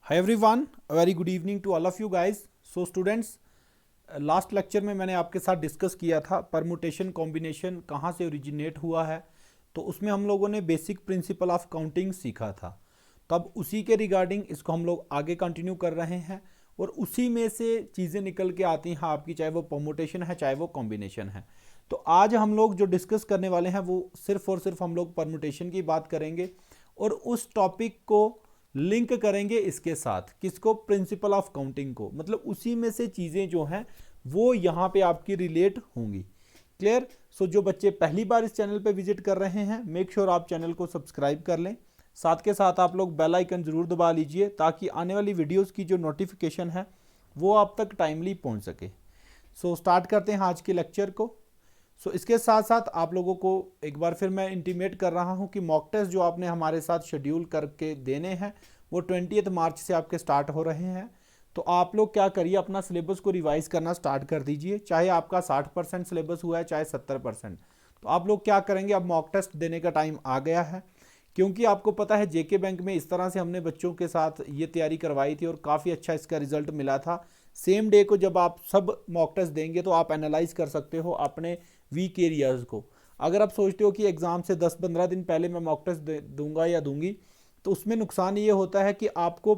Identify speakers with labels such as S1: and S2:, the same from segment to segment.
S1: Hi everyone, very good evening to all of you guys. So students, last lecture में मैंने आपके साथ discuss किया था परमुटेशन कॉम्बिनेशन कहाँ से ओरिजिनेट हुआ है। तो उसमें हम लोगों ने बेसिक प्रिंसिपल ऑफ काउंटिंग सीखा था। तब उसी के रिगार्डिंग इसको हम लोग आगे कंटिन्यू कर रहे हैं और उसी में से चीज़ें निकल के आती हैं आपकी, चाहे वो परमुटेशन है चाहे वो कॉम्बिनेशन है। तो आज हम लोग जो डिस्कस करने वाले हैं वो सिर्फ और सिर्फ हम लोग परमुटेशन की बात करेंगे और उस टॉपिक को लिंक करेंगे इसके साथ, किसको, प्रिंसिपल ऑफ काउंटिंग को। मतलब उसी में से चीज़ें जो हैं वो यहाँ पे आपकी रिलेट होंगी। क्लियर? सो जो बच्चे पहली बार इस चैनल पे विजिट कर रहे हैं, मेक श्योर आप चैनल को सब्सक्राइब कर लें। साथ के साथ आप लोग बेल आइकन ज़रूर दबा लीजिए ताकि आने वाली वीडियोज़ की जो नोटिफिकेशन है वो आप तक टाइमली पहुँच सके। सो स्टार्ट करते हैं आज के लेक्चर को। इसके साथ साथ आप लोगों को एक बार फिर मैं इंटीमेट कर रहा हूं कि मॉक टेस्ट जो आपने हमारे साथ शेड्यूल करके देने हैं वो 20 मार्च से आपके स्टार्ट हो रहे हैं। तो आप लोग क्या करिए, अपना सिलेबस को रिवाइज करना स्टार्ट कर दीजिए। चाहे आपका 60% सिलेबस हुआ है चाहे 70%, तो आप लोग क्या करेंगे, अब मॉक टेस्ट देने का टाइम आ गया है। क्योंकि आपको पता है जेके बैंक में इस तरह से हमने बच्चों के साथ ये तैयारी करवाई थी और काफ़ी अच्छा इसका रिजल्ट मिला था। सेम डे को जब आप सब मॉक टेस्ट देंगे तो आप एनालाइज कर सकते हो अपने वीक एरियाज़ को। अगर आप सोचते हो कि एग्ज़ाम से 10-15 दिन पहले मैं मॉक टेस्ट दूंगा या दूंगी, तो उसमें नुकसान ये होता है कि आपको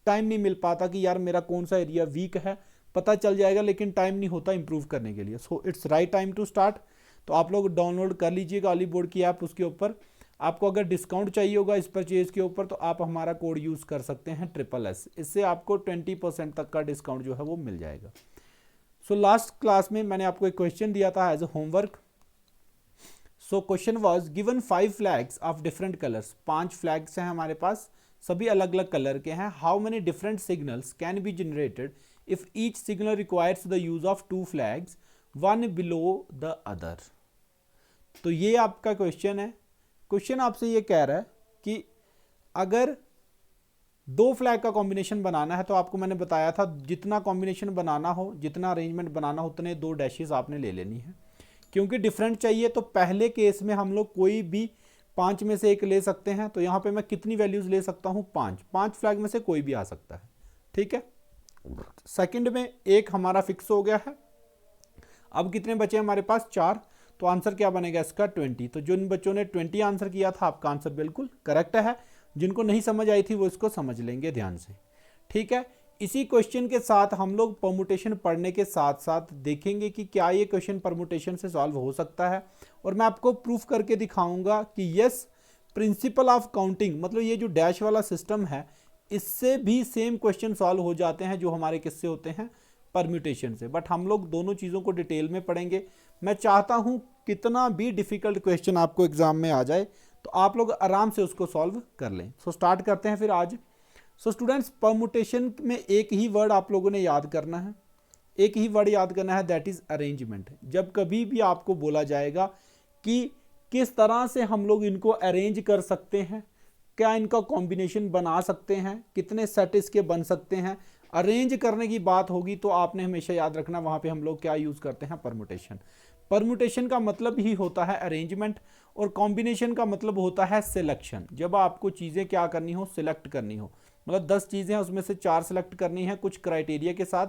S1: टाइम नहीं मिल पाता कि यार मेरा कौन सा एरिया वीक है। पता चल जाएगा लेकिन टाइम नहीं होता इंप्रूव करने के लिए। So it's right time to start. तो आप लोग डाउनलोड कर लीजिएगा ऑली बोर्ड की ऐप। उसके ऊपर आपको अगर डिस्काउंट चाहिए होगा इस परचेज के ऊपर तो आप हमारा कोड यूज़ कर सकते हैं SSS। इससे आपको 20% तक का डिस्काउंट जो है वो मिल जाएगा। सो लास्ट क्लास में मैंने आपको एक क्वेश्चन दिया था as a homework. So question was given 5 flags of different colours. 5 flags हैं हमारे पास, सभी अलग अलग कलर के हैं। How many different signals can be generated if each signal requires the use of 2 flags, one below the other. तो ये आपका क्वेश्चन है। क्वेश्चन आपसे ये कह रहा है कि अगर 2 फ्लैग का कॉम्बिनेशन बनाना है तो आपको मैंने बताया था जितना कॉम्बिनेशन बनाना हो, जितना अरेंजमेंट बनाना हो, उतने 2 डैशेस आपने ले लेनी है। क्योंकि डिफरेंट चाहिए तो पहले केस में हम लोग कोई भी 5 में से एक ले सकते हैं। तो यहाँ पे मैं कितनी वैल्यूज़ ले सकता हूँ, 5 फ्लैग में से कोई भी आ सकता है। ठीक है। सेकंड में एक हमारा फिक्स हो गया है। अब कितने बचे हमारे पास, 4। तो आंसर क्या बनेगा इसका, 20। तो जिन बच्चों ने 20 आंसर किया था आपका आंसर बिल्कुल करेक्ट है। जिनको नहीं समझ आई थी वो इसको समझ लेंगे ध्यान से। ठीक है। इसी क्वेश्चन के साथ हम लोग परमुटेशन पढ़ने के साथ साथ देखेंगे कि क्या ये क्वेश्चन परमुटेशन से सॉल्व हो सकता है। और मैं आपको प्रूफ करके दिखाऊंगा कि यस, प्रिंसिपल ऑफ काउंटिंग मतलब ये जो डैश वाला सिस्टम है इससे भी सेम क्वेश्चन सॉल्व हो जाते हैं जो हमारे किससे होते हैं, परम्यूटेशन से। बट हम लोग दोनों चीज़ों को डिटेल में पढ़ेंगे। मैं चाहता हूं कितना भी डिफिकल्ट क्वेश्चन आपको एग्जाम में आ जाए तो आप लोग आराम से उसको सॉल्व कर लें। सो स्टार्ट करते हैं फिर आज। सो स्टूडेंट्स, परमुटेशन में एक ही वर्ड आप लोगों ने याद करना है, एक ही वर्ड याद करना है, दैट इज अरेंजमेंट। जब कभी भी आपको बोला जाएगा कि किस तरह से हम लोग इनको अरेंज कर सकते हैं, क्या इनका कॉम्बिनेशन बना सकते हैं, कितने सेट इसके बन सकते हैं, अरेंज करने की बात होगी तो आपने हमेशा याद रखना वहां पे हम लोग क्या यूज करते हैं, परमुटेशन। परमुटेशन का मतलब ही होता है अरेंजमेंट और कॉम्बिनेशन का मतलब होता है सिलेक्शन। जब आपको चीज़ें क्या करनी हो, सिलेक्ट करनी हो, मतलब 10 चीज़ें हैं उसमें से 4 सेलेक्ट करनी है कुछ क्राइटेरिया के साथ,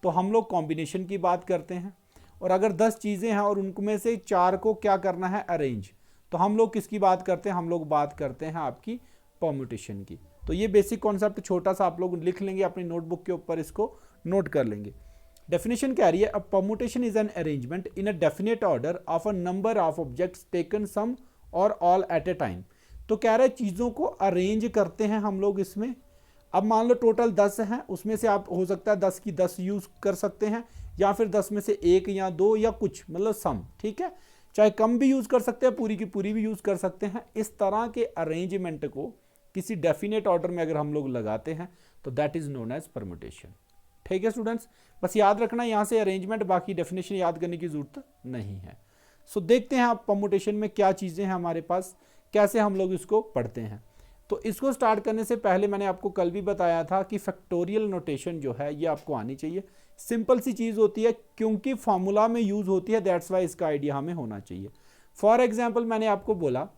S1: तो हम लोग कॉम्बिनेशन की बात करते हैं। और अगर 10 चीज़ें हैं और उनमें से 4 को क्या करना है, अरेंज, तो हम लोग किसकी बात करते हैं, हम लोग बात करते हैं आपकी परमुटेशन की। तो ये बेसिक कॉन्सेप्ट छोटा सा आप लोग लिख लेंगे अपनी नोटबुक के ऊपर, इसको नोट कर लेंगे। डेफिनेशन क्या रही है, a permutation is an arrangement in a definite order of a number of objects taken some और ऑल एट ए टाइम। तो कह रहा है चीज़ों को अरेंज करते हैं हम लोग इसमें। अब मान लो टोटल 10 हैं, उसमें से आप हो सकता है 10 की 10 यूज़ कर सकते हैं या फिर 10 में से 1 या 2 या कुछ, मतलब सम। ठीक है, चाहे कम भी यूज़ कर सकते हैं, पूरी की पूरी भी यूज़ कर सकते हैं। इस तरह के अरेंजमेंट को किसी डेफिनेट ऑर्डर में अगर हम लोग लगाते हैं तो that is known as permutation. ठीक है स्टूडेंट्स, बस याद रखना यहाँ से अरेंजमेंट, बाकी डेफिनेशन याद करने की जरूरत नहीं है। सो देखते हैं आप परमुटेशन में क्या चीज़ें हैं हमारे पास, कैसे हम लोग इसको पढ़ते हैं। तो इसको स्टार्ट करने से पहले मैंने आपको कल भी बताया था कि फैक्टोरियल नोटेशन जो है ये आपको आनी चाहिए। सिंपल सी चीज़ होती है, क्योंकि फॉर्मूला में यूज़ होती है, दैट्स वाई इसका आइडिया हमें होना चाहिए। फॉर एग्जाम्पल मैंने आपको बोला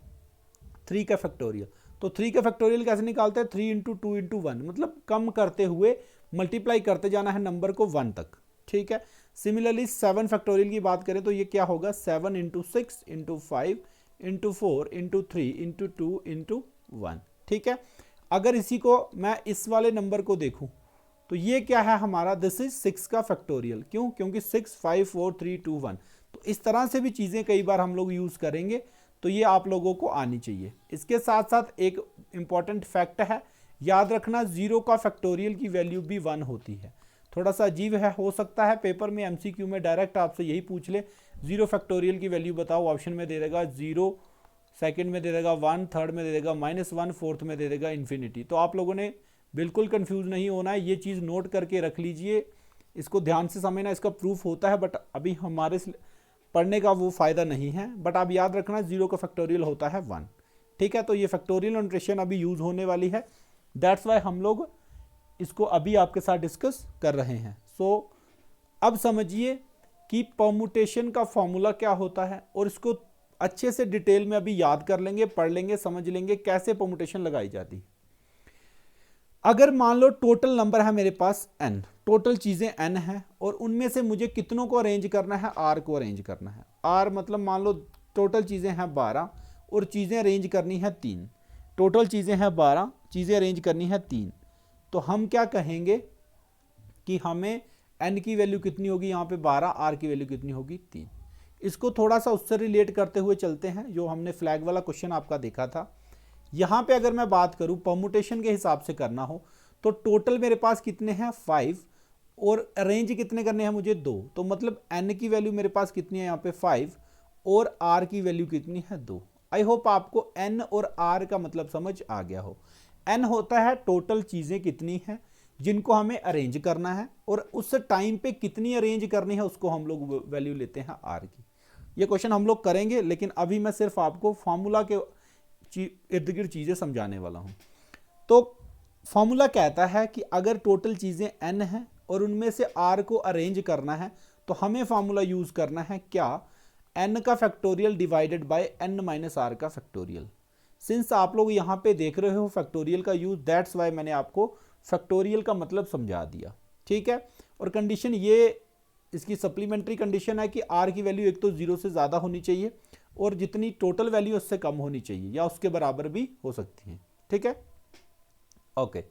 S1: 3 का फैक्टोरियल। तो 3 का फैक्टोरियल कैसे निकालते हैं? 3 इंटू 2 इंटू 1, मतलब कम करते हुए मल्टीप्लाई करते जाना है नंबर को 1 तक, ठीक है। सिमिलरली 7 फैक्टोरियल की बात करें तो ये क्या होगा? 7 into 6 into 5 into 4 into 3 into 2 into 1, ठीक है। अगर इसी को मैं इस वाले नंबर को देखूं तो ये क्या है हमारा? दिस इज 6 का फैक्टोरियल। क्यों? क्योंकि 6 5 4 3 2 1। तो इस तरह से भी चीज़ें कई बार हम लोग यूज़ करेंगे, तो ये आप लोगों को आनी चाहिए। इसके साथ साथ एक इम्पॉर्टेंट फैक्ट है, याद रखना 0 का फैक्टोरियल की वैल्यू भी 1 होती है। थोड़ा सा अजीब है, हो सकता है पेपर में MCQ में डायरेक्ट आपसे यही पूछ ले 0 फैक्टोरियल की वैल्यू बताओ, ऑप्शन में दे देगा 0, सेकंड में दे देगा 1, थर्ड में दे देगा -1, फोर्थ में दे देगा इन्फिनिटी। तो आप लोगों ने बिल्कुल कंफ्यूज नहीं होना है, ये चीज़ नोट करके रख लीजिए, इसको ध्यान से समझना। इसका प्रूफ होता है बट अभी हमारे पढ़ने का वो फ़ायदा नहीं है, बट आप याद रखना 0 का फैक्टोरियल होता है 1, ठीक है। तो ये फैक्टोरियल नोटेशन अभी यूज़ होने वाली है, दैट्स वाई हम लोग इसको अभी आपके साथ डिस्कस कर रहे हैं। सो अब समझिए कि परमुटेशन का फॉर्मूला क्या होता है, और इसको अच्छे से डिटेल में अभी याद कर लेंगे, पढ़ लेंगे, समझ लेंगे कैसे परमुटेशन लगाई जाती है। अगर मान लो टोटल नंबर है मेरे पास n, टोटल चीज़ें n है, और उनमें से मुझे कितनों को अरेंज करना है? r को अरेंज करना है। r मतलब मान लो टोटल चीज़ें हैं 12 और चीज़ें अरेंज करनी है 3। टोटल चीज़ें हैं 12, चीज़ें अरेंज करनी है 3। तो हम क्या कहेंगे कि हमें n की वैल्यू कितनी होगी? यहाँ पे 12, r की वैल्यू कितनी होगी? 3। इसको थोड़ा सा उससे रिलेट करते हुए चलते हैं, जो हमने फ्लैग वाला क्वेश्चन आपका देखा था। यहाँ पे अगर मैं बात करूँ परमुटेशन के हिसाब से करना हो तो टोटल मेरे पास कितने हैं? 5, और अरेंज कितने करने हैं मुझे? 2। तो मतलब n की वैल्यू मेरे पास कितनी है यहाँ पे? 5, और r की वैल्यू कितनी है? 2। आई होप आपको n और r का मतलब समझ आ गया हो। n होता है टोटल चीज़ें कितनी हैं जिनको हमें अरेंज करना है, और उस टाइम पे कितनी अरेंज करनी है उसको हम लोग वैल्यू लेते हैं r की। ये क्वेश्चन हम लोग करेंगे, लेकिन अभी मैं सिर्फ आपको फॉर्मूला के इर्द गिर्द चीज़ें समझाने वाला हूँ। तो फॉर्मूला कहता है कि अगर टोटल चीज़ें n हैं और उनमें से r को अरेंज करना है तो हमें फॉर्मूला यूज़ करना है क्या? n का factorial divided by n minus r का फैक्टोरियल। सिंस आप लोग यहाँ पे देख रहे हो फैक्टोरियल का यूज़, दैट्स वाई मैंने आपको फैक्टोरियल का मतलब समझा दिया, ठीक है। और कंडीशन ये इसकी सप्लीमेंट्री कंडीशन है कि r की वैल्यू एक तो 0 से ज़्यादा होनी चाहिए, और जितनी टोटल वैल्यू उससे कम होनी चाहिए या उसके बराबर भी हो सकती है, ठीक है। ओके,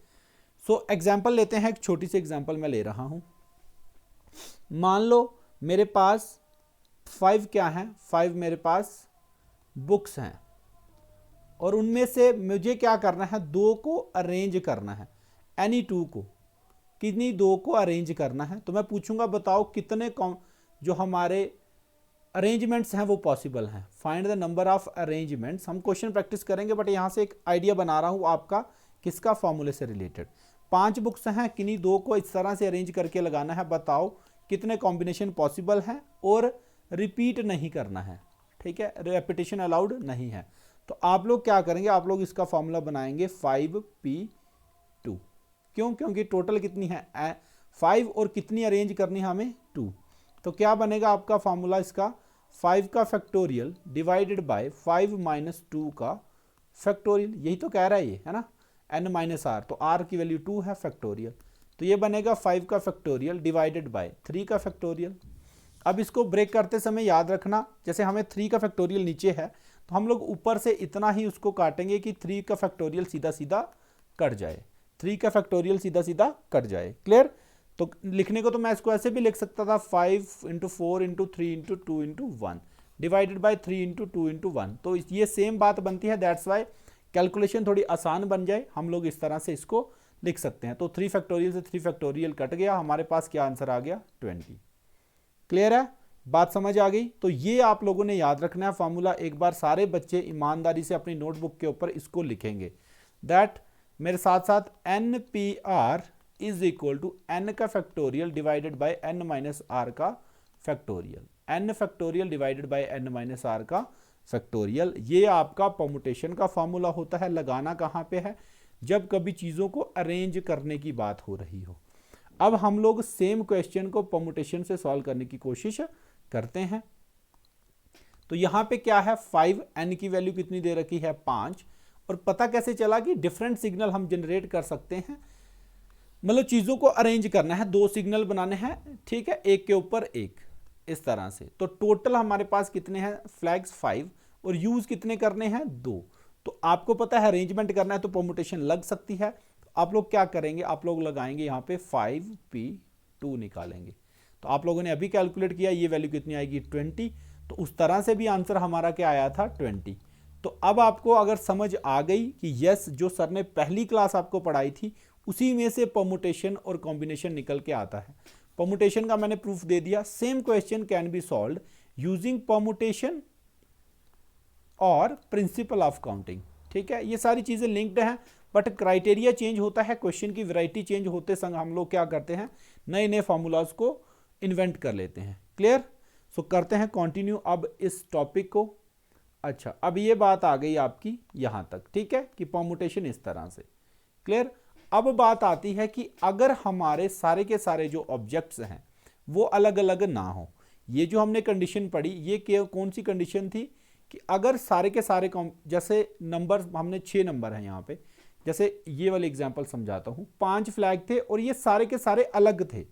S1: सो एग्जांपल लेते हैं, एक छोटी सी एग्जांपल मैं ले रहा हूं। मान लो मेरे पास 5 क्या है? 5 मेरे पास बुक्स हैं, और उनमें से मुझे क्या करना है? 2 को अरेंज करना है, एनी 2 को, कितनी 2 को अरेंज करना है। तो मैं पूछूंगा बताओ कितने जो हमारे अरेंजमेंट्स हैं वो पॉसिबल हैं। Find the number of arrangements. हम क्वेश्चन प्रैक्टिस करेंगे, बट यहाँ से एक आइडिया बना रहा हूँ आपका, किसका? फॉर्मूले से रिलेटेड। 5 बुक्स हैं, किन्हीं 2 को इस तरह से अरेंज करके लगाना है, बताओ कितने कॉम्बिनेशन पॉसिबल हैं, और रिपीट नहीं करना है, ठीक है, रेपिटेशन अलाउड नहीं है। तो आप लोग क्या करेंगे? आप लोग इसका फॉर्मूला बनाएंगे 5p2। क्यों? क्योंकि टोटल कितनी है? 5, और कितनी अरेंज करनी है हमें? 2। तो क्या बनेगा आपका फॉर्मूला इसका? 5 का फैक्टोरियल डिवाइडेड बाय 5 माइनस 2 का फैक्टोरियल। यही तो कह रहा है ये, है ना, n माइनस r। तो r की वैल्यू 2 है, फैक्टोरियल। तो ये बनेगा 5 का फैक्टोरियल डिवाइडेड बाय 3 का फैक्टोरियल। अब इसको ब्रेक करते समय याद रखना, जैसे हमें 3 का फैक्टोरियल नीचे है तो हम लोग ऊपर से इतना ही उसको काटेंगे कि 3 का फैक्टोरियल सीधा सीधा कट जाए, 3 का फैक्टोरियल सीधा सीधा कट जाए। क्लियर? तो लिखने को तो मैं इसको ऐसे भी लिख सकता था 5 into 4 into 3 into 2 into 1 divided by 3 into 2 into 1। तो ये सेम बात बनती है, दैट्स वाई कैलकुलेशन थोड़ी आसान बन जाए, हम लोग इस तरह से इसको लिख सकते हैं। तो 3 फैक्टोरियल से 3 फैक्टोरियल कट गया, हमारे पास क्या आंसर आ गया? 20। क्लियर है? बात समझ आ गई? तो ये आप लोगों ने याद रखना है फॉर्मूला। एक बार सारे बच्चे ईमानदारी से अपनी नोटबुक के ऊपर इसको लिखेंगे, दैट मेरे साथ साथ NPR is equal to n का factorial divided by n minus r का factorial, n factorial divided by n minus r का फैक्टोरियल। ये आपका परमुटेशन का फॉर्मूला होता है। लगाना कहाँ पे है? जब कभी चीज़ों को अरेंज करने की बात हो रही हो। अब हम लोग सेम क्वेश्चन को परमुटेशन से सॉल्व करने की कोशिश करते हैं। तो यहाँ पे क्या है 5, n की वैल्यू कितनी दे रखी है 5। और पता कैसे चला कि डिफरेंट सिग्नल हम जनरेट कर सकते हैं, मतलब चीज़ों को अरेंज करना है, 2 सिग्नल बनाने हैं, ठीक है, एक के ऊपर एक, इस तरह से। तो टोटल हमारे पास कितने हैं फ्लैग्स 5 और यूज कितने करने हैं 2। तो आपको पता है अरेंजमेंट करना है तो परमुटेशन लग सकती है। तो आप लोग क्या करेंगे, आप लोग लगाएंगे यहाँ पे 5p2 निकालेंगे। तो आप लोगों ने अभी कैलकुलेट किया, ये वैल्यू कितनी आएगी 20। तो उस तरह से भी आंसर हमारा क्या आया था 20। तो अब आपको अगर समझ आ गई कि यस, जो सर ने पहली क्लास आपको पढ़ाई थी उसी में से परमुटेशन और कॉम्बिनेशन निकल के आता है। परमुटेशन का मैंने प्रूफ दे दिया। Same question can be solved using permutation और प्रिंसिपल ऑफ काउंटिंग, ठीक है। ये सारी चीज़ें लिंक्ड हैं, बट क्राइटेरिया चेंज होता है, क्वेश्चन की वैरायटी चेंज होते संग हम लोग क्या करते हैं, नए नए फार्मूलाज को इन्वेंट कर लेते हैं। क्लियर? सो करते हैं कंटिन्यू अब इस टॉपिक को। अच्छा, अब ये बात आ गई आपकी यहाँ तक, ठीक है, कि परमुटेशन इस तरह से। क्लियर? अब बात आती है कि अगर हमारे सारे के सारे जो ऑब्जेक्ट्स हैं वो अलग अलग ना हो। ये जो हमने कंडीशन पढ़ी, ये कौन सी कंडीशन थी कि अगर सारे के सारे जैसे नंबर, हमने 6 नंबर हैं यहाँ पे, जैसे ये वाले एग्जांपल समझाता हूँ। 5 फ्लैग थे और ये सारे के सारे अलग थे,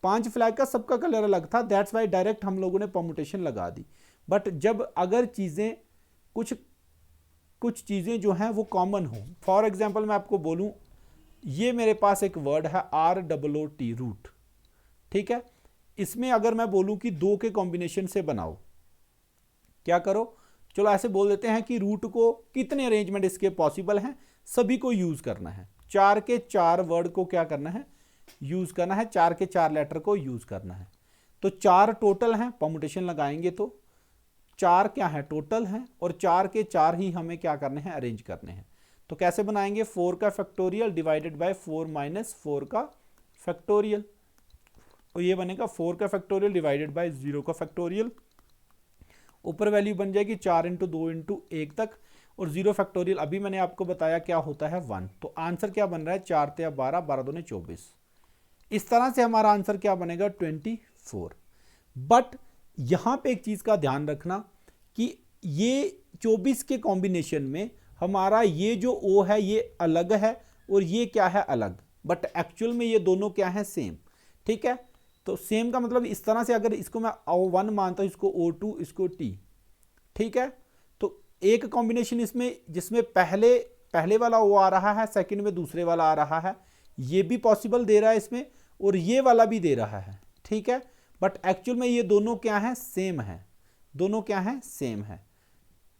S1: 5 फ्लैग का सबका कलर अलग था, दैट्स वाई डायरेक्ट हम लोगों ने परमुटेशन लगा दी। बट जब अगर चीज़ें कुछ चीज़ें जो हैं वो कॉमन हो, फॉर एग्जाम्पल मैं आपको बोलूँ, ये मेरे पास एक वर्ड है ROOT, रूट, ठीक है। इसमें अगर मैं बोलूं कि 2 के कॉम्बिनेशन से बनाओ, क्या करो, चलो ऐसे बोल देते हैं कि रूट को कितने अरेंजमेंट इसके पॉसिबल हैं, सभी को यूज करना है। 4 के 4 वर्ड को क्या करना है, यूज करना है, 4 के 4 लेटर को यूज करना है। तो 4 टोटल हैं, परमुटेशन लगाएंगे तो 4 क्या है टोटल हैं, और 4 के 4 ही हमें क्या करने हैं, अरेंज करने हैं। तो कैसे बनाएंगे, 4 का फैक्टोरियल डिवाइडेड बाय 4 माइनस 4 का फैक्टोरियल, और ये बनेगा 4 का फैक्टोरियल डिवाइडेड बाय 0 का फैक्टोरियल। ऊपर वैल्यू बन जाएगी 4 इंटू 2 इंटू 1 तक, और 0 फैक्टोरियल अभी मैंने आपको बताया क्या होता है 1। तो आंसर क्या बन रहा है 4 × 12, 12 दूने 24। इस तरह से हमारा आंसर क्या बनेगा 24। बट यहां पे एक चीज का ध्यान रखना कि ये 24 के कॉम्बिनेशन में हमारा ये जो ओ है ये अलग है और ये क्या है अलग, बट एक्चुअल में ये दोनों क्या है सेम, ठीक है। तो सेम का मतलब इस तरह से, अगर इसको मैं O1 मानता हूं, इसको O2, इसको T, ठीक है। तो एक कॉम्बिनेशन इसमें जिसमें पहले वाला O आ रहा है, सेकंड में दूसरे वाला आ रहा है, ये भी पॉसिबल दे रहा है इसमें, और ये वाला भी दे रहा है, ठीक है। बट एक्चुअल में ये दोनों क्या है, सेम है, दोनों क्या है, सेम है,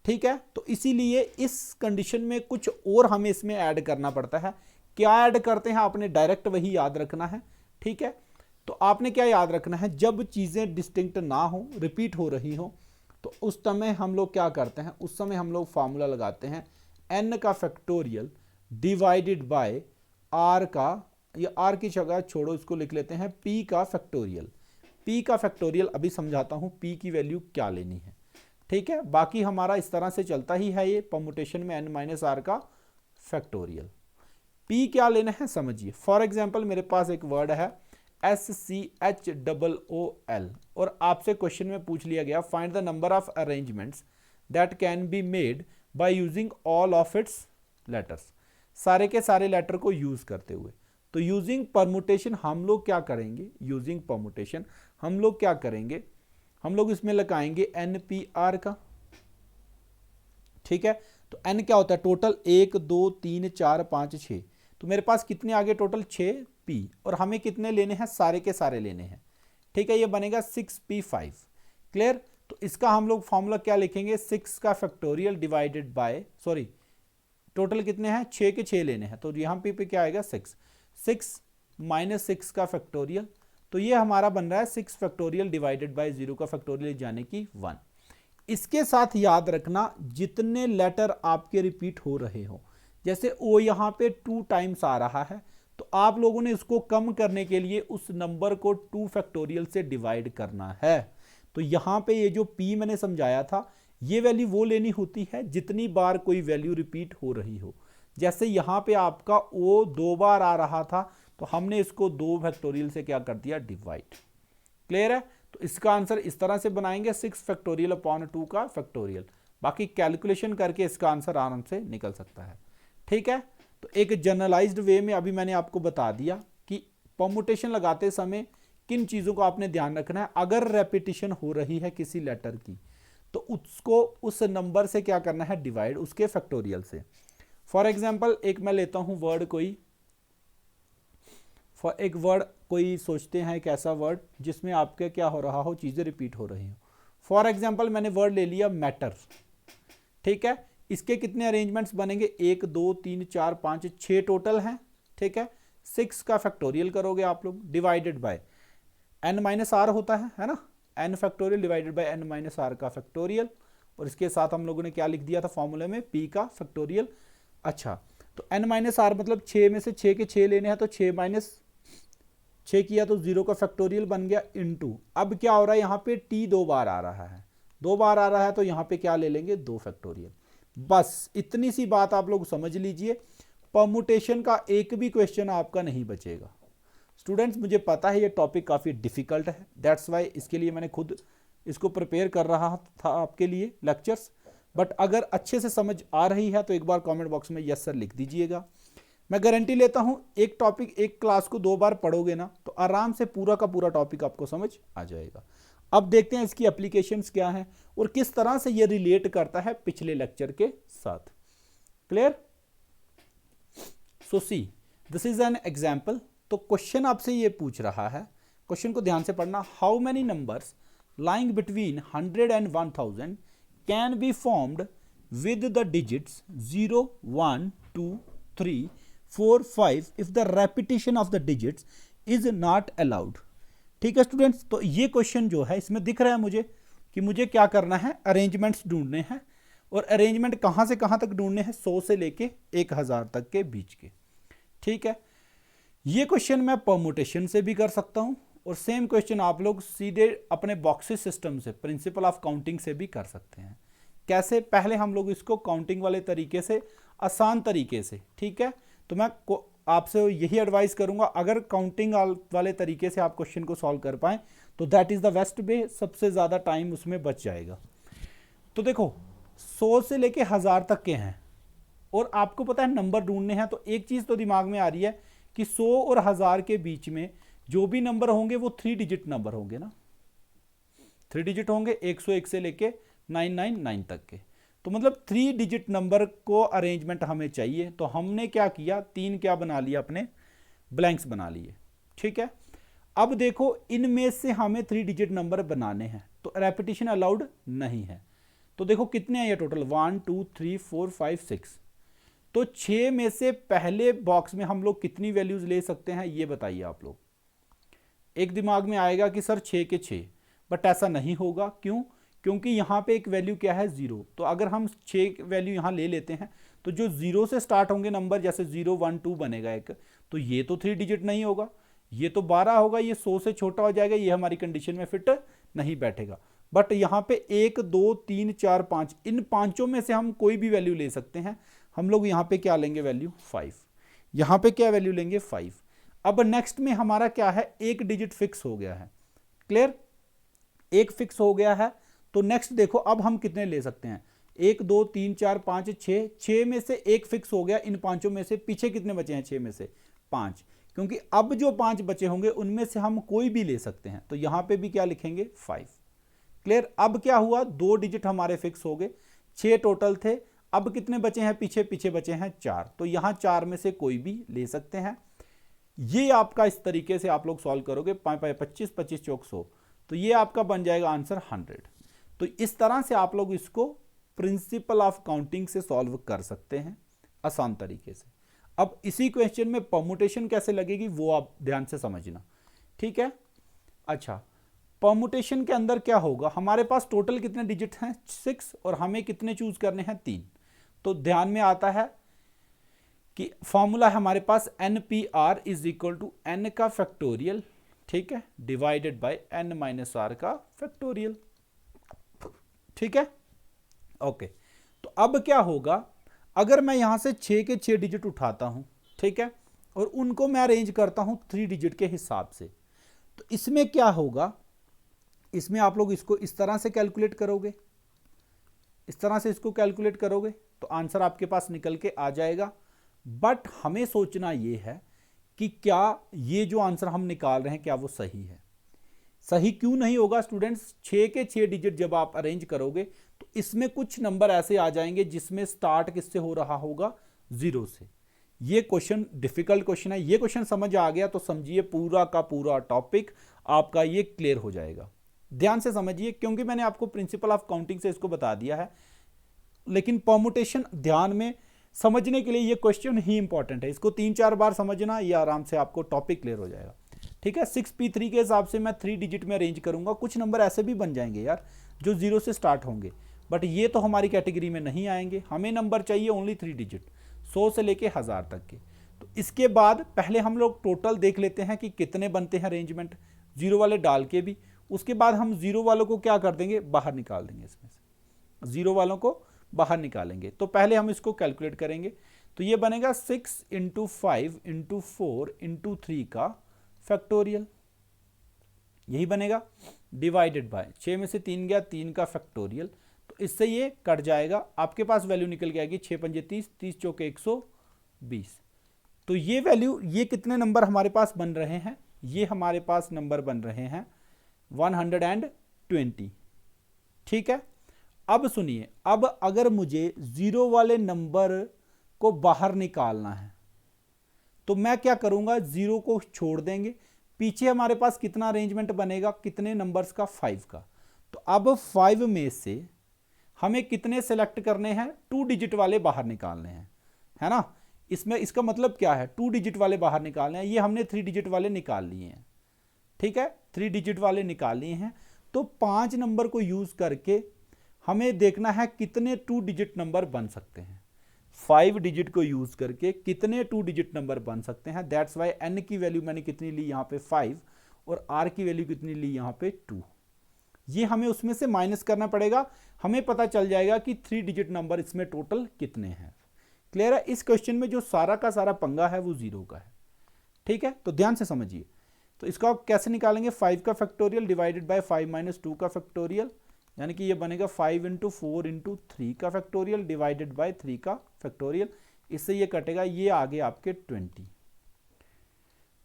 S1: ठीक है। तो इसीलिए इस कंडीशन में कुछ और हमें इसमें ऐड करना पड़ता है। क्या ऐड करते हैं, आपने डायरेक्ट वही याद रखना है, ठीक है। तो आपने क्या याद रखना है, जब चीजें डिस्टिंक्ट ना हो, रिपीट हो रही हो, तो उस समय हम लोग क्या करते हैं, उस समय हम लोग फॉर्मूला लगाते हैं n का फैक्टोरियल डिवाइडेड बाय r का, ये r की जगह छोड़ो, इसको लिख लेते हैं p का फैक्टोरियल। p का फैक्टोरियल अभी समझाता हूं p की वैल्यू क्या लेनी है, ठीक है। बाकी हमारा इस तरह से चलता ही है, ये परमुटेशन में n माइनस r का फैक्टोरियल। p क्या लेना है समझिए। फॉर एग्जाम्पल मेरे पास एक वर्ड है SCHOOL, और आपसे क्वेश्चन में पूछ लिया गया find the number of arrangements that can be made by using all of its letters, सारे के सारे लेटर को यूज करते हुए। तो यूजिंग परमुटेशन हम लोग क्या करेंगे, यूजिंग परमुटेशन हम लोग क्या करेंगे, हम लोग इसमें लगाएंगे NPR का, ठीक है। तो n क्या होता है टोटल, 1 2 3 4 5 6, तो मेरे पास कितने आगे टोटल 6p, और हमें कितने लेने हैं, सारे के सारे लेने हैं, ठीक है। ये बनेगा 6p5। क्लियर? तो इसका हम लोग फॉर्मूला क्या लिखेंगे, 6 का factorial divided bye, sorry total कितने हैं 6 के 6 लेने हैं, तो यहाँ पे क्या आएगा 6 माइनस 6 का फैक्टोरियल, तो ये हमारा बन रहा है 6 फैक्टोरियल डिवाइडेड बाय 0 का फैक्टोरियल जाने की 1। इसके साथ याद रखना जितने लेटर आपके रिपीट हो रहे हो, जैसे ओ यहाँ पे 2 टाइम्स आ रहा है, तो आप लोगों ने इसको कम करने के लिए उस नंबर को 2 फैक्टोरियल से डिवाइड करना है। तो यहाँ पे ये जो p मैंने समझाया था, ये वैल्यू वो लेनी होती है जितनी बार कोई वैल्यू रिपीट हो रही हो। जैसे यहाँ पे आपका o 2 बार आ रहा था, तो हमने इसको 2 फैक्टोरियल से क्या कर दिया, डिवाइड। क्लियर है? तो इसका आंसर इस तरह से बनाएंगे 6 फैक्टोरियल अपॉन 2 का फैक्टोरियल। बाकी कैलकुलेशन करके इसका आंसर आराम से निकल सकता है। ठीक है, तो एक जनरलाइज्ड वे में अभी मैंने आपको बता दिया कि परमुटेशन लगाते समय किन चीज़ों को आपने ध्यान रखना है। अगर रेपिटिशन हो रही है किसी लेटर की तो उसको उस नंबर से क्या करना है, डिवाइड, उसके फैक्टोरियल से। फॉर एग्जाम्पल एक मैं लेता हूं वर्ड कोई सोचते हैं एक ऐसा वर्ड जिसमें आपके क्या हो रहा हो, चीज़ें रिपीट हो रही हो। फॉर एग्जाम्पल मैंने वर्ड ले लिया मैटर। ठीक है, इसके कितने अरेंजमेंट्स बनेंगे, 1 2 3 4 5 6 टोटल हैं। ठीक है, 6 का फैक्टोरियल करोगे आप लोग, divided by n minus r होता है ना, n factorial divided by n minus r का फैक्टोरियल। और इसके साथ हम लोगों ने क्या लिख दिया था फॉर्मूले में, p का फैक्टोरियल। अच्छा, तो n माइनस आर मतलब 6 में से 6 के 6 लेने हैं, तो 6 माइनस 6 किया तो 0 का फैक्टोरियल बन गया इनटू। अब क्या हो रहा है यहाँ पे, t 2 बार आ रहा है, 2 बार आ रहा है, तो यहाँ पे क्या ले लेंगे, 2 फैक्टोरियल। बस इतनी सी बात आप लोग समझ लीजिए, परमुटेशन का एक भी क्वेश्चन आपका नहीं बचेगा। स्टूडेंट्स मुझे पता है ये टॉपिक काफ़ी डिफिकल्ट है, दैट्स वाई इसके लिए मैंने खुद इसको प्रिपेयर कर रहा था आपके लिए लेक्चर्स। बट अगर अच्छे से समझ आ रही है तो एक बार कमेंट बॉक्स में यस सर लिख दीजिएगा। मैं गारंटी लेता हूँ एक टॉपिक एक क्लास को 2 बार पढ़ोगे ना तो आराम से पूरा का पूरा टॉपिक आपको समझ आ जाएगा। अब देखते हैं इसकी एप्लीकेशंस क्या हैं और किस तरह से ये रिलेट करता है पिछले लेक्चर के साथ। Clear? So see this is an example. तो क्वेश्चन आपसे ये पूछ रहा है, क्वेश्चन को ध्यान से पढ़ना, how many numbers lying between 100 and 1000 can be formed with the digits 0 1 2 3 4 5 if the repetition of the digits is not allowed. ठीक है स्टूडेंट्स, तो ये क्वेश्चन जो है इसमें दिख रहा है मुझे कि मुझे क्या करना है, अरेंजमेंट्स ढूंढने हैं। और अरेंजमेंट कहाँ से कहाँ तक ढूंढने हैं, 100 से लेके 1000 तक के बीच के। ठीक है, ये क्वेश्चन मैं परमुटेशन से भी कर सकता हूं और सेम क्वेश्चन आप लोग सीधे अपने बॉक्सेस सिस्टम से, प्रिंसिपल ऑफ काउंटिंग से भी कर सकते हैं। कैसे, पहले हम लोग इसको काउंटिंग वाले तरीके से, आसान तरीके से। ठीक है, तो मैं आपसे यही एडवाइस करूंगा, अगर काउंटिंग वाले तरीके से आप क्वेश्चन को सॉल्व कर पाएं तो that is the best way, सबसे ज़्यादा टाइम उसमें बच जाएगा। तो देखो 100 से लेके 1000 तक के हैं और आपको पता है नंबर ढूंढने हैं, तो एक चीज़ तो दिमाग में आ रही है कि 100 और 1000 के बीच में जो भी नंबर होंगे वो 3 डिजिट नंबर होंगे ना, 3 डिजिट होंगे, 101 से लेके 999 तक के। तो मतलब 3 डिजिट नंबर को अरेंजमेंट हमें चाहिए, तो हमने क्या किया, 3 क्या बना लिया, अपने ब्लैंक्स बना लिए। ठीक है, अब देखो इनमें से हमें 3 डिजिट नंबर बनाने हैं, तो रेपिटेशन अलाउड नहीं है। तो देखो कितने हैं ये टोटल, 1 2 3 4 5 6। तो 6 में से पहले बॉक्स में हम लोग कितनी वैल्यूज ले सकते हैं, ये बताइए आप लोग। एक दिमाग में आएगा कि सर 6 के 6, बट ऐसा नहीं होगा। क्यों? क्योंकि यहाँ पे एक वैल्यू क्या है, 0। तो अगर हम 6 वैल्यू यहाँ ले लेते हैं तो जो 0 से स्टार्ट होंगे नंबर, जैसे 0 1 2 बनेगा एक, तो ये तो 3 डिजिट नहीं होगा, ये तो 12 होगा, ये 100 से छोटा हो जाएगा, ये हमारी कंडीशन में फिट नहीं बैठेगा। बट यहाँ पे 1 2 3 4 5, इन पांचों में से हम कोई भी वैल्यू ले सकते हैं। हम लोग यहाँ पे क्या लेंगे, वैल्यू 5। यहाँ पे क्या वैल्यू लेंगे, 5। अब नेक्स्ट में हमारा क्या है, एक डिजिट फिक्स हो गया है। क्लियर? एक फिक्स हो गया है, तो नेक्स्ट देखो अब हम कितने ले सकते हैं, 1 2 3 4 5 6। 6 में से एक फिक्स हो गया, इन पांचों में से पीछे कितने बचे हैं, 6 में से 5, क्योंकि अब जो 5 बचे होंगे उनमें से हम कोई भी ले सकते हैं, तो यहां पे भी क्या लिखेंगे, 5। क्लियर? अब क्या हुआ, 2 डिजिट हमारे फिक्स हो गए, 6 टोटल थे, अब कितने बचे हैं, पीछे बचे हैं 4, तो यहां 4 में से कोई भी ले सकते हैं। ये आपका इस तरीके से आप लोग सॉल्व करोगे, 5 5 25 25 चौक 100, तो ये आपका बन जाएगा आंसर 100। तो इस तरह से आप लोग इसको प्रिंसिपल ऑफ काउंटिंग से सॉल्व कर सकते हैं आसान तरीके से। अब इसी क्वेश्चन में परमुटेशन कैसे लगेगी वो आप ध्यान से समझना। ठीक है, अच्छा, परमुटेशन के अंदर क्या होगा, हमारे पास टोटल कितने डिजिट हैं, 6, और हमें कितने चूज करने हैं, 3। तो ध्यान में आता है कि फॉर्मूला है हमारे पास NPR is equal to n का फैक्टोरियल, ठीक है, divided by n minus r का फैक्टोरियल। ठीक है, ओके। तो अब क्या होगा, अगर मैं यहां से 6 के 6 डिजिट उठाता हूं, ठीक है, और उनको मैं अरेंज करता हूं 3 डिजिट के हिसाब से, तो इसमें क्या होगा, इसमें आप लोग इसको इस तरह से कैलकुलेट करोगे, इस तरह से इसको कैलकुलेट करोगे तो आंसर आपके पास निकल के आ जाएगा। बट हमें सोचना ये है कि क्या ये जो आंसर हम निकाल रहे हैं क्या वो सही है। सही क्यों नहीं होगा स्टूडेंट्स, 6 के 6 डिजिट जब आप अरेंज करोगे तो इसमें कुछ नंबर ऐसे आ जाएंगे जिसमें स्टार्ट किससे हो रहा होगा, 0 से। ये क्वेश्चन डिफिकल्ट क्वेश्चन है। ये क्वेश्चन समझ आ गया तो समझिए पूरा का पूरा टॉपिक आपका ये क्लियर हो जाएगा। ध्यान से समझिए, क्योंकि मैंने आपको प्रिंसिपल ऑफ काउंटिंग से इसको बता दिया है, लेकिन परमुटेशन ध्यान में समझने के लिए ये क्वेश्चन ही इंपॉर्टेंट है। इसको 3-4 बार समझना, ये आराम से आपको टॉपिक क्लियर हो जाएगा। ठीक है, 6p3 के हिसाब से मैं 3 डिजिट में अरेंज करूंगा। कुछ नंबर ऐसे भी बन जाएंगे यार जो 0 से स्टार्ट होंगे, बट ये तो हमारी कैटेगरी में नहीं आएंगे। हमें नंबर चाहिए ओनली 3 डिजिट, 100 से लेके 1000 तक के। तो इसके बाद पहले हम लोग टोटल देख लेते हैं कि कितने बनते हैं अरेंजमेंट, 0 वाले डाल के भी। उसके बाद हम 0 वालों को क्या कर देंगे, बाहर निकाल देंगे। इसमें से 0 वालों को बाहर निकालेंगे। तो पहले हम इसको कैलकुलेट करेंगे। तो ये बनेगा 6 × 5 × 4 × 3 का फैक्टोरियल, यही बनेगा, डिवाइडेड बाय 6 में से 3 गया, 3 का फैक्टोरियल। तो इससे ये कट जाएगा, आपके पास वैल्यू निकल के आएगी 6 × 5 = 30, 30 × 4 = 120। तो ये वैल्यू, ये कितने नंबर हमारे पास बन रहे हैं, ये हमारे पास नंबर बन रहे हैं 120। ठीक है, अब सुनिए, अब अगर मुझे 0 वाले नंबर को बाहर निकालना है तो मैं क्या करूंगा, 0 को छोड़ देंगे। पीछे हमारे पास कितना अरेंजमेंट बनेगा, कितने नंबर्स का, 5 का। तो अब 5 में से हमें कितने सेलेक्ट करने हैं, 2 डिजिट वाले बाहर निकालने हैं, है ना। इसमें इसका मतलब क्या है, 2 डिजिट वाले बाहर निकालने हैं। ये हमने 3 डिजिट वाले निकाल लिए हैं। ठीक है, 3 डिजिट वाले निकाल लिए हैं। तो 5 नंबर को यूज करके हमें देखना है कितने 2 डिजिट नंबर बन सकते हैं। 5 डिजिट को यूज करके कितने 2 डिजिट नंबर बन सकते हैं। दैट्स वाई n की वैल्यू मैंने कितनी ली यहाँ पे 5 और r की वैल्यू कितनी ली यहाँ पे 2। ये हमें उसमें से माइनस करना पड़ेगा, हमें पता चल जाएगा कि 3 डिजिट नंबर इसमें टोटल कितने हैं। क्लियर है, इस क्वेश्चन में जो सारा का सारा पंगा है वो 0 का है। ठीक है, तो ध्यान से समझिए। तो इसका कैसे निकालेंगे, 5 का फैक्टोरियल डिवाइडेड बाय 5 - 2 का फैक्टोरियल, यानी कि ये बनेगा 5 × 4 × 3 का फैक्टोरियल डिवाइडेड बाय 3 का फैक्टोरियल। इससे ये कटेगा, ये आगे आपके 20।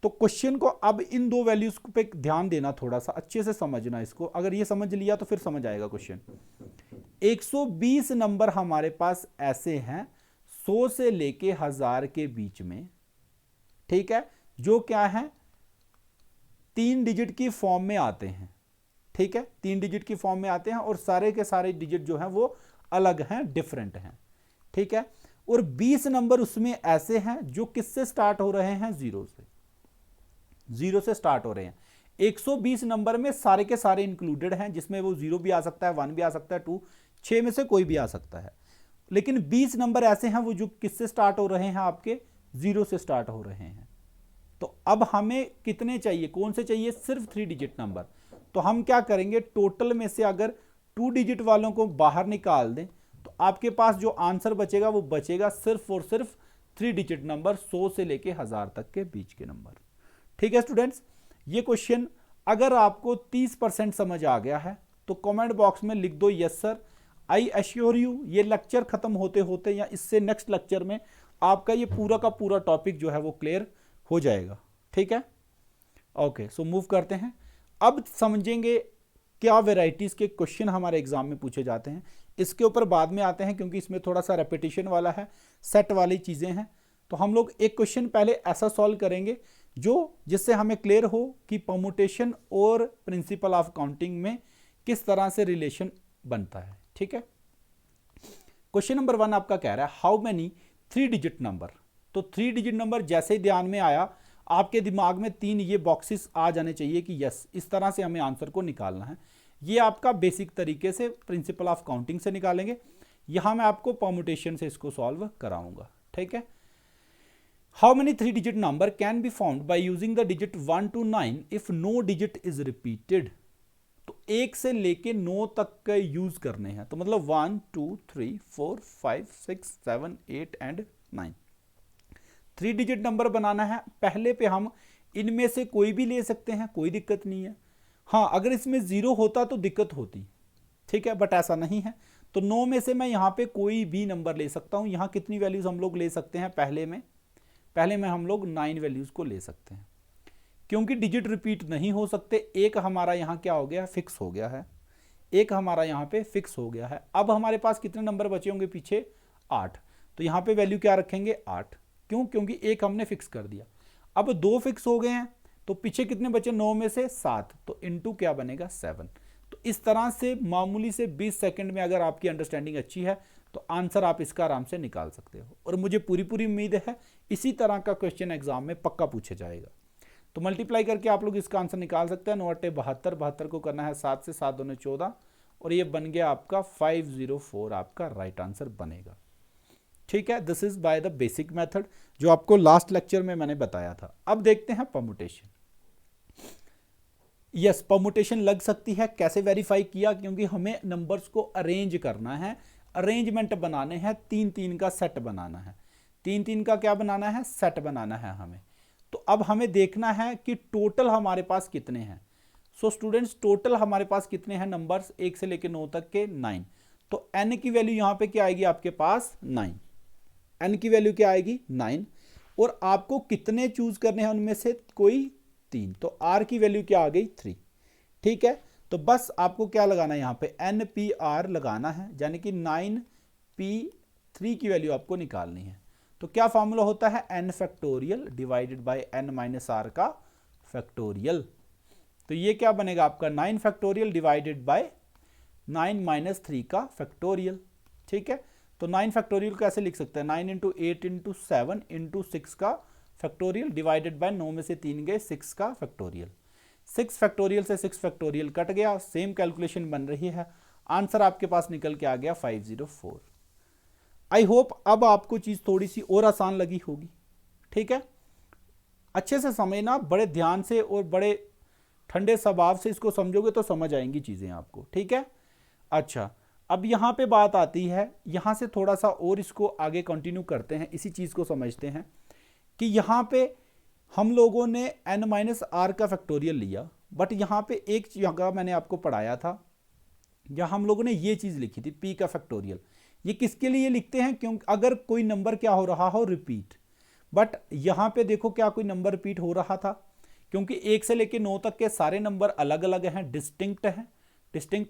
S1: तो क्वेश्चन को अब इन दो वैल्यूज पे ध्यान देना, थोड़ा सा अच्छे से समझना इसको। अगर ये समझ लिया तो फिर समझ आएगा क्वेश्चन। 120 नंबर हमारे पास ऐसे हैं 100 से लेके 1000 के बीच में। ठीक है, जो क्या है, 3 डिजिट की फॉर्म में आते हैं। ठीक है, 3 डिजिट की फॉर्म में आते हैं और सारे के सारे डिजिट जो हैं वो अलग हैं, डिफरेंट हैं। ठीक है, और 20 नंबर उसमें ऐसे हैं जो किससे स्टार्ट हो रहे हैं, 0 से। 0 से स्टार्ट हो रहे हैं। 120 नंबर में सारे के सारे इंक्लूडेड हैं, जिसमें वो 0 भी आ सकता है, 1 भी आ सकता है, 2, 6 में से कोई भी आ सकता है। लेकिन 20 नंबर ऐसे हैं वो जो किससे स्टार्ट हो रहे हैं, आपके 0 से स्टार्ट हो रहे हैं। तो अब हमें कितने चाहिए, कौन से चाहिए, सिर्फ 3 डिजिट नंबर। तो हम क्या करेंगे, टोटल में से अगर 2 डिजिट वालों को बाहर निकाल दें तो आपके पास जो आंसर बचेगा वो बचेगा सिर्फ और सिर्फ 3 डिजिट नंबर, 100 से लेके 1000 तक के बीच के नंबर। ठीक है स्टूडेंट्स, ये क्वेश्चन अगर आपको 30% समझ आ गया है तो कमेंट बॉक्स में लिख दो yes sir. I assure you, ये लेक्चर खत्म होते होते या इससे नेक्स्ट लेक्चर में आपका ये पूरा का पूरा टॉपिक जो है वो क्लियर हो जाएगा। ठीक है, ओके, सो मूव करते हैं। अब समझेंगे क्या वैरायटीज के क्वेश्चन हमारे एग्जाम में पूछे जाते हैं। इसके ऊपर बाद में आते हैं क्योंकि इसमें थोड़ा सा रेपिटेशन वाला है, सेट वाली चीजें हैं। तो हम लोग एक क्वेश्चन पहले ऐसा सॉल्व करेंगे जिससे हमें क्लियर हो कि परमुटेशन और प्रिंसिपल ऑफ काउंटिंग में किस तरह से रिलेशन बनता है। ठीक है, क्वेश्चन नंबर 1 आपका कह रहा है हाउ मेनी 3 डिजिट नंबर। तो 3 डिजिट नंबर जैसे ही ध्यान में आया आपके दिमाग में 3 ये बॉक्सेस आ जाने चाहिए कि यस, इस तरह से हमें आंसर को निकालना है। ये आपका बेसिक तरीके से प्रिंसिपल ऑफ काउंटिंग से निकालेंगे। यहां मैं आपको परमुटेशन से इसको सॉल्व कराऊंगा। ठीक है, how many 3 digit number can be found by using the digit 1 to 9 if no digit is repeated. तो 1 से लेके 9 तक के यूज करने हैं। तो मतलब 1 2 3 4 5 6 7 8 एंड 9। 3 डिजिट नंबर बनाना है। पहले पे हम इनमें से कोई भी ले सकते हैं, कोई दिक्कत नहीं है। हाँ, अगर इसमें 0 होता तो दिक्कत होती, ठीक है, बट ऐसा नहीं है। तो 9 में से मैं यहाँ पे कोई भी नंबर ले सकता हूँ। यहाँ कितनी वैल्यूज़ हम लोग ले सकते हैं? पहले में हम लोग 9 वैल्यूज़ को ले सकते हैं, क्योंकि डिजिट रिपीट नहीं हो सकते। एक हमारा यहाँ क्या हो गया? फिक्स हो गया है। एक हमारा यहाँ पे फिक्स हो गया है। अब हमारे पास कितने नंबर बचे होंगे पीछे? 8। तो यहाँ पे वैल्यू क्या रखेंगे? 8। क्यों? क्योंकि एक हमने फिक्स कर दिया। अब 2 फिक्स हो गए हैं, तो पीछे कितने बचे? 9 में से 7, तो इनटू क्या बनेगा? 7। तो इस तरह से मामूली से 20 सेकंड में अगर आपकी अंडरस्टैंडिंग अच्छी है तो आंसर आप इसका आराम से निकाल सकते हो। और मुझे पूरी उम्मीद है इसी तरह का क्वेश्चन एग्जाम में पक्का पूछा जाएगा। तो मल्टीप्लाई करके आप लोग इसका आंसर निकाल सकते हैं। 9 8 72, 72 को करना है 7 से, 7 दूने 14, और ये बन गया आपका 504, आपका राइट आंसर बनेगा। ठीक है, this is by the basic method जो आपको लास्ट लेक्चर में मैंने बताया था। अब देखते हैं परमुटेशन। यस, परमुटेशन लग सकती है। कैसे वेरीफाई किया? क्योंकि हमें नंबर्स को अरेंज करना है, अरेंजमेंट बनाने हैं, 3-3 का सेट बनाना है। 3-3 का क्या बनाना है? सेट बनाना है हमें। तो अब हमें देखना है कि टोटल हमारे पास कितने हैं। सो स्टूडेंट्स, टोटल हमारे पास कितने हैं नंबर्स? 1 से लेकर 9 तक के 9। तो n की वैल्यू यहां पे क्या आएगी आपके पास? 9। n की वैल्यू क्या आएगी? 9। और आपको कितने चूज करने हैं उनमें से? कोई 3। तो r की वैल्यू क्या आ गई? 3। ठीक है, तो बस आपको क्या लगाना है यहाँ पे? NPR लगाना है, यानी कि 9p3 की वैल्यू आपको निकालनी है। तो क्या फॉर्मूला होता है? n factorial divided by n minus r का फैक्टोरियल। तो ये क्या बनेगा आपका? 9 फैक्टोरियल डिवाइडेड बाय 9 माइनस 3 का फैक्टोरियल। ठीक है, तो 9 फैक्टोरियल कैसे लिख सकते हैं? 9 इंटू 8 इंटू 7 इंटू 6 का फैक्टोरियल डिवाइडेड बाय 9 में से 3 गए, 6 का फैक्टोरियल। 6 फैक्टोरियल से 6 फैक्टोरियल कट गया, सेम कैलकुलेशन बन रही है। आंसर आपके पास निकल के आ गया 504। आई होप अब आपको चीज थोड़ी सी और आसान लगी होगी। ठीक है, अच्छे से समझना, बड़े ध्यान से और बड़े ठंडे स्वभाव से इसको समझोगे तो समझ आएंगी चीजें आपको। ठीक है, अच्छा, अब यहां पे बात आती है, यहां से थोड़ा सा और इसको आगे कंटिन्यू करते हैं, इसी चीज को समझते हैं कि यहां पे हम लोगों ने n माइनस आर का फैक्टोरियल लिया, बट यहां पे एक जगह मैंने आपको पढ़ाया था, जहां हम लोगों ने ये चीज लिखी थी p का फैक्टोरियल। ये किसके लिए लिखते हैं? क्योंकि अगर कोई नंबर क्या हो रहा हो? रिपीट। बट यहां पे देखो क्या कोई नंबर रिपीट हो रहा था? क्योंकि 1 से लेकर 9 तक के सारे नंबर अलग अलग हैं, डिस्टिंक्ट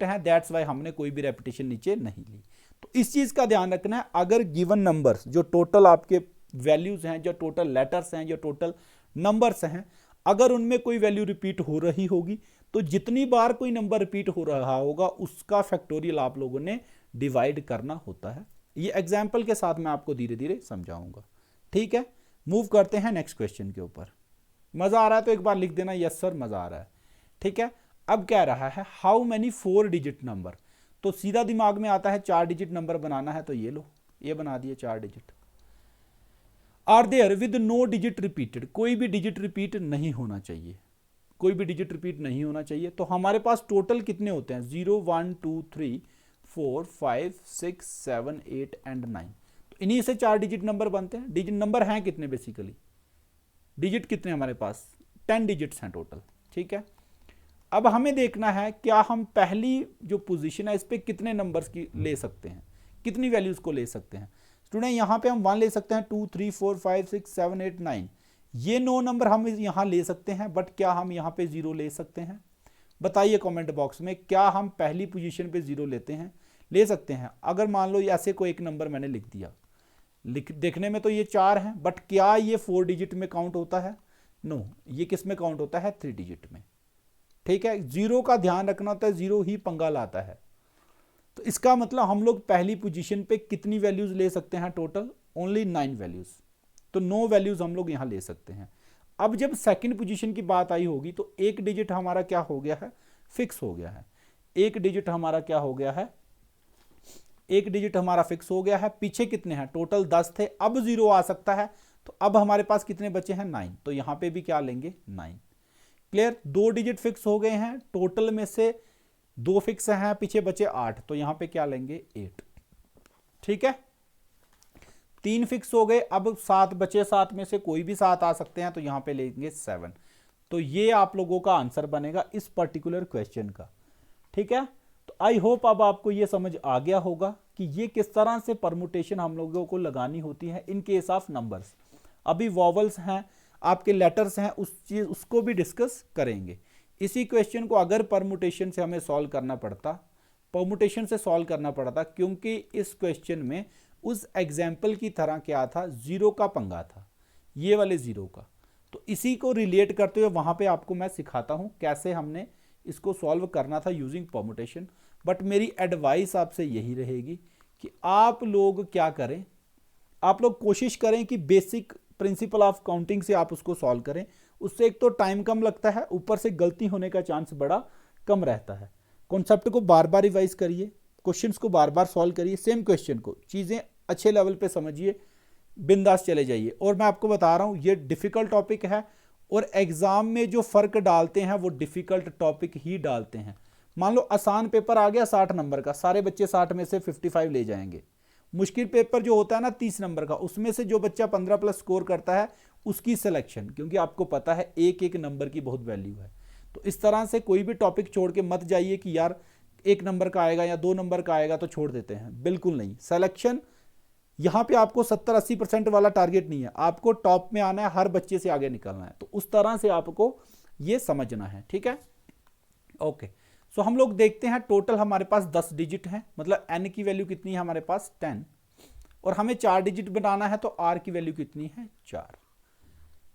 S1: हैं, दैट्स वाई हमने कोई भी रेपिटेशन नीचे नहीं ली। तो इस चीज का ध्यान रखना है, अगर गिवन नंबर्स जो टोटल आपके वैल्यूज हैं, जो टोटल लेटर्स हैं, जो टोटल नंबर्स हैं, अगर उनमें कोई वैल्यू रिपीट हो रही होगी तो जितनी बार कोई नंबर रिपीट हो रहा होगा उसका फैक्टोरियल आप लोगों ने डिवाइड करना होता है। ये एग्जाम्पल के साथ मैं आपको धीरे धीरे समझाऊंगा। ठीक है, मूव करते हैं नेक्स्ट क्वेश्चन के ऊपर। मजा आ रहा है तो एक बार लिख देना यस सर, मजा आ रहा है। ठीक है, अब कह रहा है हाउ मैनी 4 डिजिट नंबर। तो सीधा दिमाग में आता है 4 डिजिट नंबर बनाना है, तो ये लो, ये बना दिए 4 digit. Are there with no digit repeated, कोई भी डिजिट रिपीट नहीं होना चाहिए, कोई भी डिजिट रिपीट नहीं होना चाहिए। तो हमारे पास टोटल कितने होते हैं? 0 1 2 3 4 5 6 7 8 एंड 9। तो इन्हीं से 4 डिजिट नंबर बनते हैं। डिजिट नंबर हैं कितने? बेसिकली डिजिट कितने हमारे पास? 10 डिजिट्स हैं टोटल। ठीक है, अब हमें देखना है क्या हम पहली जो पोजीशन है इस पे कितने नंबर्स की ले सकते हैं, कितनी वैल्यूज को ले सकते हैं। स्टूडेंट यहां पे हम 1 ले सकते हैं, 2 3 4 5 6 7 8 9, ये 9 नंबर हम यहां ले सकते हैं, बट क्या हम यहां पे 0 ले सकते हैं? बताइए कमेंट बॉक्स में, क्या हम पहली पोजीशन पे 0 लेते हैं? ले सकते हैं। अगर मान लो ऐसे कोई एक नंबर मैंने लिख दिया, देखने में तो ये 4 है, बट क्या ये 4 डिजिट में काउंट होता है? नो, ये किस में काउंट होता है? 3 डिजिट में। ठीक है, 0 का ध्यान रखना होता है, 0 ही पंगा लाता है। तो इसका मतलब हम लोग पहली पोजीशन पे कितनी वैल्यूज ले सकते हैं? Total only 9 values. तो 9 वैल्यूज हम लोग यहां ले सकते हैं। अब जब सेकंड पोजीशन की बात आई होगी तो एक डिजिट हमारा क्या हो गया है? फिक्स हो गया है। एक डिजिट हमारा क्या हो गया है? एक डिजिट हमारा फिक्स हो गया है। पीछे कितने हैं? टोटल 10 थे, अब 0 आ सकता है। तो अब हमारे पास कितने बचे हैं? 9। तो यहां पे भी क्या लेंगे? 9। क्लियर? 2 डिजिट फिक्स हो गए हैं, टोटल में से 2 फिक्स हैं, पीछे बचे 8, तो यहां पे क्या लेंगे? 8। ठीक है, 3 फिक्स हो गए, अब 7 बचे, 7 में से कोई भी 7 आ सकते हैं, तो यहां पे लेंगे 7। तो ये आप लोगों का आंसर बनेगा इस पर्टिकुलर क्वेश्चन का। ठीक है, तो आई होप अब आपको ये समझ आ गया होगा कि ये किस तरह से परमुटेशन हम लोगों को लगानी होती है इन केस ऑफ नंबर्स। अभी वॉवल्स हैं, आपके लेटर्स हैं, उसको भी डिस्कस करेंगे। इसी क्वेश्चन को अगर परमुटेशन से हमें सॉल्व करना पड़ता, परमुटेशन से सॉल्व करना पड़ता, क्योंकि इस क्वेश्चन में उस एग्जाम्पल की तरह क्या था, जीरो का पंगा था, ये वाले जीरो का। तो इसी को रिलेट करते हुए वहां पे आपको मैं सिखाता हूं कैसे हमने इसको सॉल्व करना था यूजिंग परमुटेशन। बट मेरी एडवाइस आपसे यही रहेगी कि आप लोग क्या करें, आप लोग कोशिश करें कि बेसिक प्रिंसिपल ऑफ काउंटिंग से आप उसको सॉल्व करें। उससे एक तो टाइम कम लगता है, ऊपर से गलती होने का चांस बड़ा कम रहता है। कॉन्सेप्ट को बार बार रिवाइज करिए, क्वेश्चंस को बार बार सॉल्व करिए, सेम क्वेश्चन को, चीज़ें अच्छे लेवल पे समझिए, बिंदास चले जाइए। और मैं आपको बता रहा हूँ ये डिफ़िकल्ट टॉपिक है और एग्ज़ाम में जो फ़र्क डालते हैं वो डिफ़िकल्ट टॉपिक ही डालते हैं। मान लो आसान पेपर आ गया 60 नंबर का, सारे बच्चे 60 में से 55 ले जाएंगे। मुश्किल पेपर जो होता है ना 30 नंबर का, उसमें से जो बच्चा 15+ स्कोर करता है उसकी सिलेक्शन, क्योंकि आपको पता है एक एक नंबर की बहुत वैल्यू है। तो इस तरह से कोई भी टॉपिक छोड़ के मत जाइए कि यार 1 नंबर का आएगा या 2 नंबर का आएगा तो छोड़ देते हैं, बिल्कुल नहीं। सिलेक्शन यहाँ पे आपको 70-80% वाला टारगेट नहीं है, आपको टॉप में आना है, हर बच्चे से आगे निकलना है। तो उस तरह से आपको ये समझना है, ठीक है। ओके, सो हम लोग देखते हैं टोटल हमारे पास 10 डिजिट हैं, मतलब n की वैल्यू कितनी है हमारे पास 10, और हमें 4 डिजिट बनाना है तो r की वैल्यू कितनी है 4।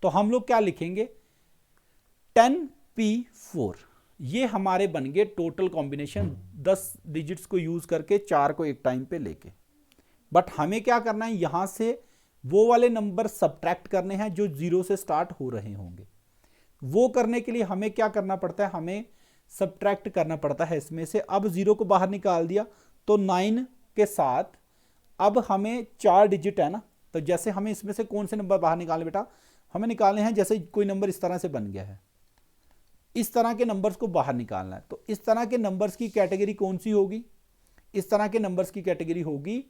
S1: तो हम लोग क्या लिखेंगे 10p4, ये हमारे बन गए टोटल कॉम्बिनेशन 10 डिजिट्स को यूज करके 4 को एक टाइम पे लेके। बट हमें क्या करना है, यहां से वो वाले नंबर सब्ट्रैक्ट करने हैं जो 0 से स्टार्ट हो रहे होंगे। वो करने के लिए हमें क्या करना पड़ता है, हमें सब्ट्रैक्ट करना पड़ता है इसमें से। अब 0 को बाहर निकाल दिया तो 9 के साथ अब हमें 4 डिजिट है ना, तो जैसे हमें इसमें से कौन से नंबर बाहर निकालने, बेटा हमें निकालने हैं, जैसे कोई नंबर इस तरह से बन गया है, इस तरह के नंबर्स को बाहर निकालना है। तो इस तरह के नंबर्स की कैटेगरी कौन सी होगी, इस तरह के नंबर्स की कैटेगरी होगी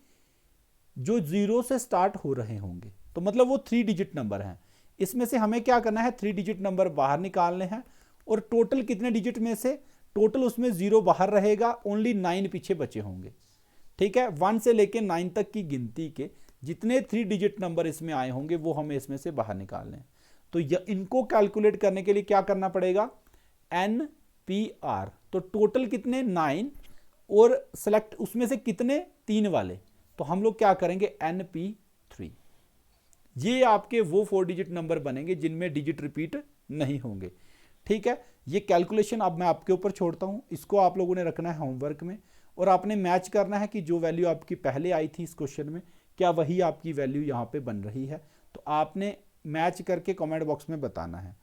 S1: जो 0 से स्टार्ट हो रहे होंगे, तो मतलब वो 3 डिजिट नंबर हैं। इसमें से हमें क्या करना है, 3 डिजिट नंबर बाहर निकालने हैं। और टोटल कितने डिजिट में से, टोटल उसमें 0 बाहर रहेगा, ओनली 9 पीछे बचे होंगे। ठीक है, 1 से लेके 9 तक की गिनती के जितने 3 डिजिट नंबर इसमें आए होंगे वो हमें इसमें से बाहर निकालने हैं। तो इनको कैलकुलेट करने के लिए क्या करना पड़ेगा, NPR। तो टोटल कितने 9 और सेलेक्ट उसमें से कितने 3 वाले, तो हम लोग क्या करेंगे NP3। ये आपके वो 4 डिजिट नंबर बनेंगे जिनमें डिजिट रिपीट नहीं होंगे। ठीक है, ये कैलकुलेशन अब मैं आपके ऊपर छोड़ता हूं, इसको आप लोगों ने रखना है होमवर्क में, और आपने मैच करना है कि जो वैल्यू आपकी पहले आई थी इस क्वेश्चन में क्या वही आपकी वैल्यू यहाँ पे बन रही है। तो आपने मैच करके कमेंट बॉक्स में बताना है।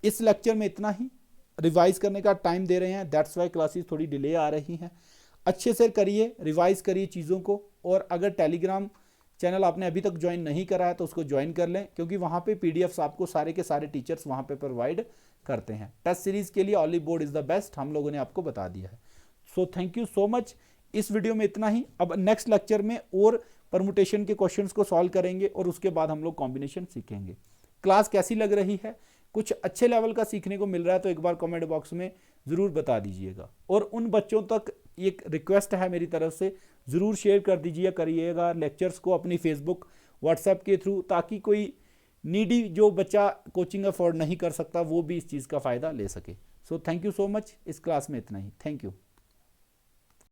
S1: इस लेक्चर में इतना ही, रिवाइज करने का टाइम दे रहे हैं, दैट्स वाई क्लासेस थोड़ी डिले आ रही हैं। अच्छे से करिए, रिवाइज करिए चीज़ों को। और अगर टेलीग्राम चैनल आपने अभी तक ज्वाइन नहीं करा है तो उसको ज्वाइन कर लें, क्योंकि वहाँ पे पीडीएफ्स आपको सारे के सारे टीचर्स वहाँ पे प्रोवाइड करते हैं। टेस्ट सीरीज़ के लिए olive board is the best, हम लोगों ने आपको बता दिया है। So thank you so much. इस वीडियो में इतना ही। अब नेक्स्ट लेक्चर में और परमुटेशन के क्वेश्चंस को सॉल्व करेंगे और उसके बाद हम लोग कॉम्बिनेशन सीखेंगे। क्लास कैसी लग रही है, कुछ अच्छे लेवल का सीखने को मिल रहा है तो एक बार कमेंट बॉक्स में ज़रूर बता दीजिएगा। और उन बच्चों तक एक रिक्वेस्ट है मेरी तरफ से, ज़रूर शेयर कर दीजिए करिएगा लेक्चर्स को अपनी फेसबुक व्हाट्सएप के थ्रू, ताकि कोई नीडी जो बच्चा कोचिंग अफोर्ड नहीं कर सकता वो भी इस चीज़ का फ़ायदा ले सके। So thank you so much. इस क्लास में इतना ही, थैंक यू।